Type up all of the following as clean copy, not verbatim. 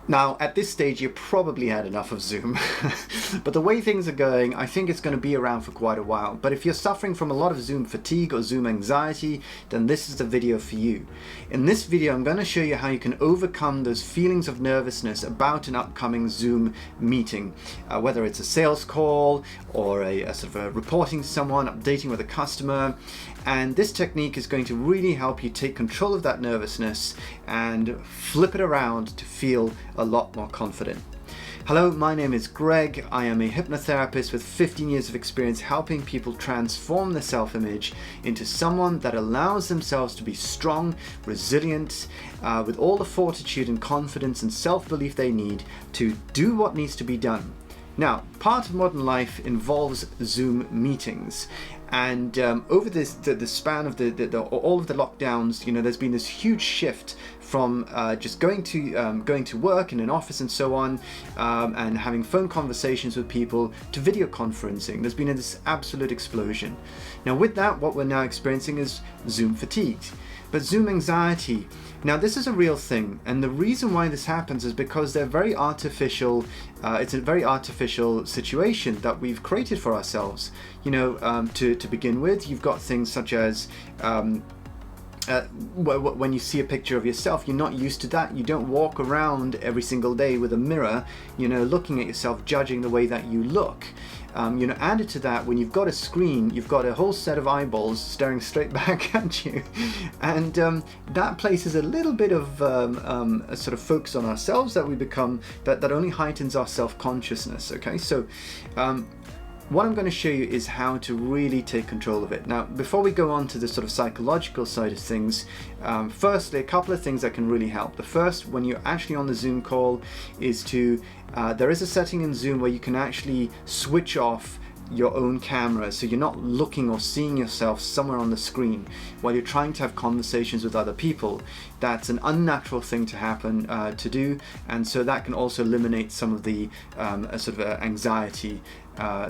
Now, at this stage, you probably had enough of Zoom, but the way things are going, I think it's going to be around for quite a while. But if you're suffering from a lot of Zoom fatigue or Zoom anxiety, then this is the video for you. In this video, I'm going to show you how you can overcome those feelings of nervousness about an upcoming Zoom meeting, whether it's a sales call or a sort of a reporting to someone, updating with a customer. And this technique is going to really help you take control of that nervousness and flip it around to feel a lot more confident. Hello, my name is Greg. I am a hypnotherapist with 15 years of experience helping people transform their self-image into someone that allows themselves to be strong, resilient, with all the fortitude and confidence and self-belief they need to do what needs to be done. Now, part of modern life involves Zoom meetings. And over the span of all of the lockdowns, you know, there's been this huge shift from just going to work in an office and so on, and having phone conversations with people to video conferencing. There's been this absolute explosion. Now, with that, what we're now experiencing is Zoom fatigue, but Zoom anxiety. Now, this is a real thing, and the reason why this happens is because they're very artificial. It's a very artificial situation that we've created for ourselves. You know, to begin with, you've got things such as when you see a picture of yourself, you're not used to that. You don't walk around every single day with a mirror, you know, looking at yourself, judging the way that you look. You know, added to that, when you've got a screen, you've got a whole set of eyeballs staring straight back at you, and that places a little bit of a sort of focus on ourselves that we become, that only heightens our self-consciousness. Okay, so what I'm going to show you is how to really take control of it. Now, before we go on to the sort of psychological side of things, firstly, a couple of things that can really help. The first, when you're actually on the Zoom call, is to, there is a setting in Zoom where you can actually switch off your own camera, so you're not looking or seeing yourself somewhere on the screen while you're trying to have conversations with other people. That's an unnatural thing to happen, to do, and so that can also eliminate some of the sort of anxiety,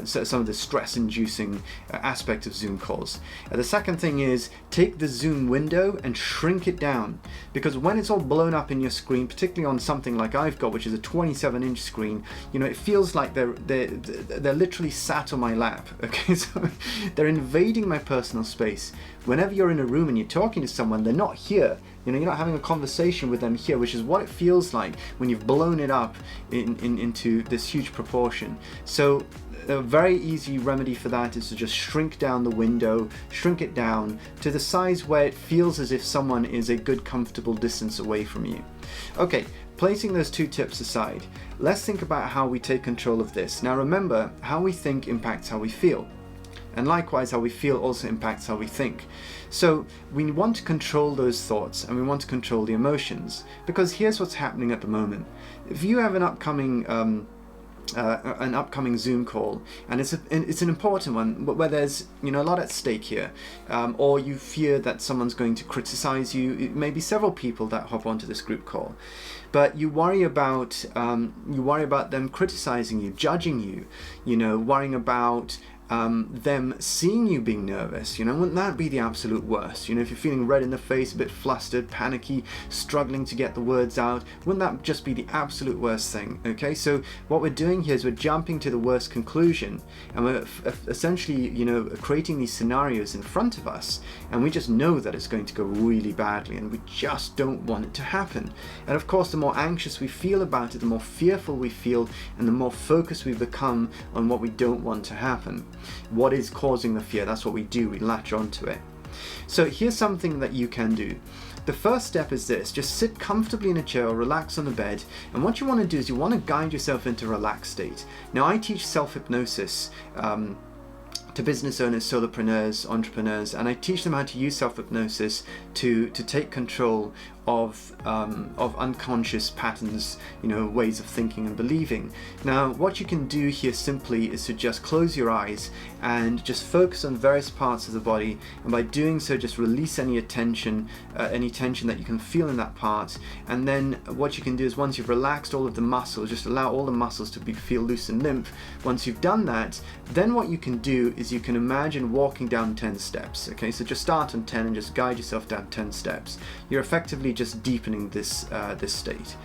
so some of the stress-inducing aspect of Zoom calls. The second thing is, take the Zoom window and shrink it down, because when it's all blown up in your screen, particularly on something like I've got, which is a 27-inch screen, you know, it feels like they're literally sat on my lap. Okay, so they're invading my personal space. Whenever you're in a room and you're talking to someone, they're not here. You know, you're not having a conversation with them here, which is what it feels like when you've blown it up into this huge proportion. So a very easy remedy for that is to just shrink down the window, shrink it down to the size where it feels as if someone is a good, comfortable distance away from you. Okay, placing those two tips aside, let's think about how we take control of this. Now remember, how we think impacts how we feel. And likewise, how we feel also impacts how we think. So we want to control those thoughts, and we want to control the emotions, because here's what's happening at the moment. If you have an upcoming Zoom call, and it's an important one, but where there's, you know, a lot at stake here, or you fear that someone's going to criticize you. It may be several people that hop onto this group call, but you worry about them criticizing you, judging you, you know, worrying about them seeing you being nervous. You know, wouldn't that be the absolute worst? You know, if you're feeling red in the face, a bit flustered, panicky, struggling to get the words out, wouldn't that just be the absolute worst thing? Okay, so what we're doing here is we're jumping to the worst conclusion, and we're essentially, you know, creating these scenarios in front of us, and we just know that it's going to go really badly, and we just don't want it to happen. And of course, the more anxious we feel about it, the more fearful we feel, and the more focused we become on what we don't want to happen. What is causing the fear? That's what we do, we latch onto it. So here's something that you can do. The first step is this: just sit comfortably in a chair or relax on the bed, and what you want to do is you want to guide yourself into a relaxed state. Now, I teach self-hypnosis to business owners, solopreneurs, entrepreneurs, and I teach them how to use self-hypnosis to take control of unconscious patterns, you know, ways of thinking and believing. Now, what you can do here simply is to just close your eyes and just focus on various parts of the body, and by doing so, just release any tension that you can feel in that part. And then what you can do is, once you've relaxed all of the muscles, just allow all the muscles to feel loose and limp. Once you've done that, then what you can do is you can imagine walking down 10 steps. Okay, so just start on 10 and just guide yourself down 10 steps. You're effectively just deepening this this state.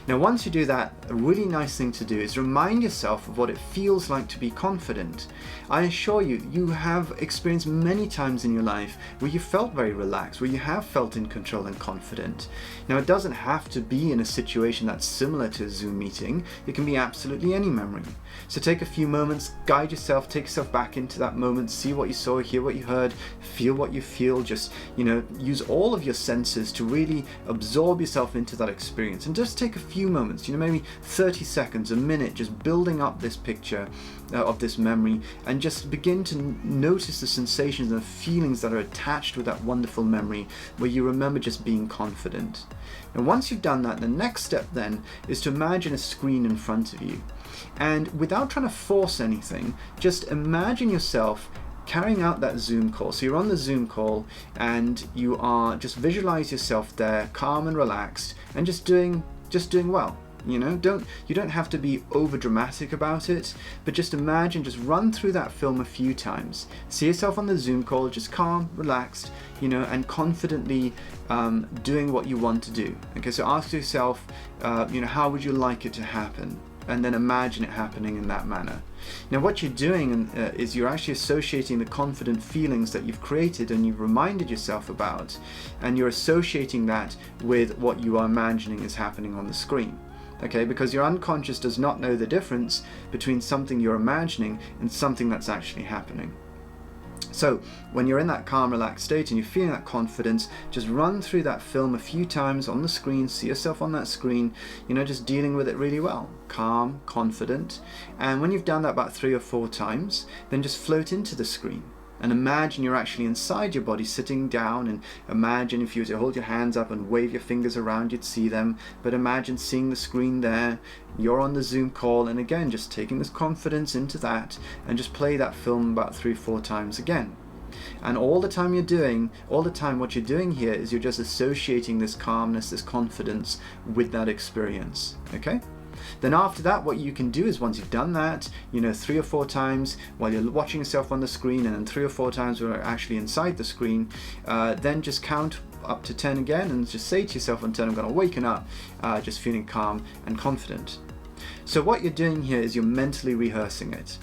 Now once you do that, a really nice thing to do is remind yourself of what it feels like to be confident. I assure you, you have experienced many times in your life where you felt very relaxed, where you have felt in control and confident. Now it doesn't have to be in a situation that's similar to a Zoom meeting. It can be absolutely any memory. So take a few moments, guide yourself, take yourself back into that moment, see what you saw, hear what you heard, feel what you feel. Just, use all of your senses to really absorb yourself into that experience, and just take a few moments, maybe 30 seconds, a minute, just building up this picture of this memory, and just begin to notice the sensations and the feelings that are attached with that wonderful memory where you remember just being confident. And once you've done that, the next step then is to imagine a screen in front of you. And without trying to force anything, just imagine yourself carrying out that Zoom call. So you're on the Zoom call and you are just visualize yourself there, calm and relaxed, and just doing well. You don't have to be over dramatic about it, but just imagine, just run through that film a few times. See yourself on the Zoom call, just calm, relaxed, and confidently doing what you want to do. Okay, so ask yourself, how would you like it to happen? And then imagine it happening in that manner. Now what you're doing is you're actually associating the confident feelings that you've created and you've reminded yourself about, and you're associating that with what you are imagining is happening on the screen. Okay, because your unconscious does not know the difference between something you're imagining and something that's actually happening. So when you're in that calm, relaxed state and you're feeling that confidence, just run through that film a few times on the screen, see yourself on that screen, just dealing with it really well. Calm, confident. And when you've done that about 3 or 4 times, then just float into the screen. And imagine you're actually inside your body, sitting down, and imagine if you were to hold your hands up and wave your fingers around, you'd see them. But imagine seeing the screen there, you're on the Zoom call, and again, just taking this confidence into that, and just play that film about 3 or 4 times again. And all the time what you're doing here is you're just associating this calmness, this confidence with that experience, okay? Then after that, what you can do is, once you've done that, 3 or 4 times while you're watching yourself on the screen, and then 3 or 4 times when you're actually inside the screen, then just count up to 10 again and just say to yourself on 10, I'm going to waken up just feeling calm and confident. So what you're doing here is you're mentally rehearsing it,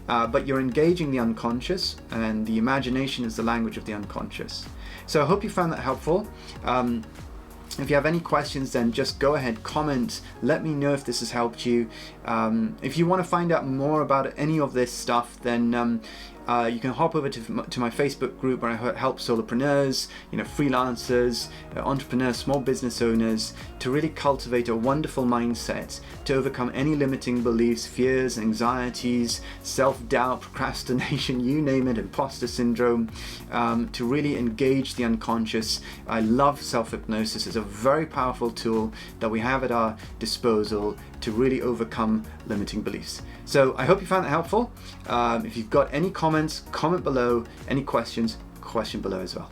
but you're engaging the unconscious, and the imagination is the language of the unconscious. So I hope you found that helpful. If you have any questions, then just go ahead, comment, let me know if this has helped you. If you want to find out more about any of this stuff, then you can hop over to my Facebook group where I help solopreneurs, freelancers, entrepreneurs, small business owners to really cultivate a wonderful mindset to overcome any limiting beliefs, fears, anxieties, self-doubt, procrastination, you name it, imposter syndrome, to really engage the unconscious. I love self-hypnosis. It's a very powerful tool that we have at our disposal to really overcome limiting beliefs. So I hope you found that helpful. If you've got any comments, comment below. Any questions, question below as well.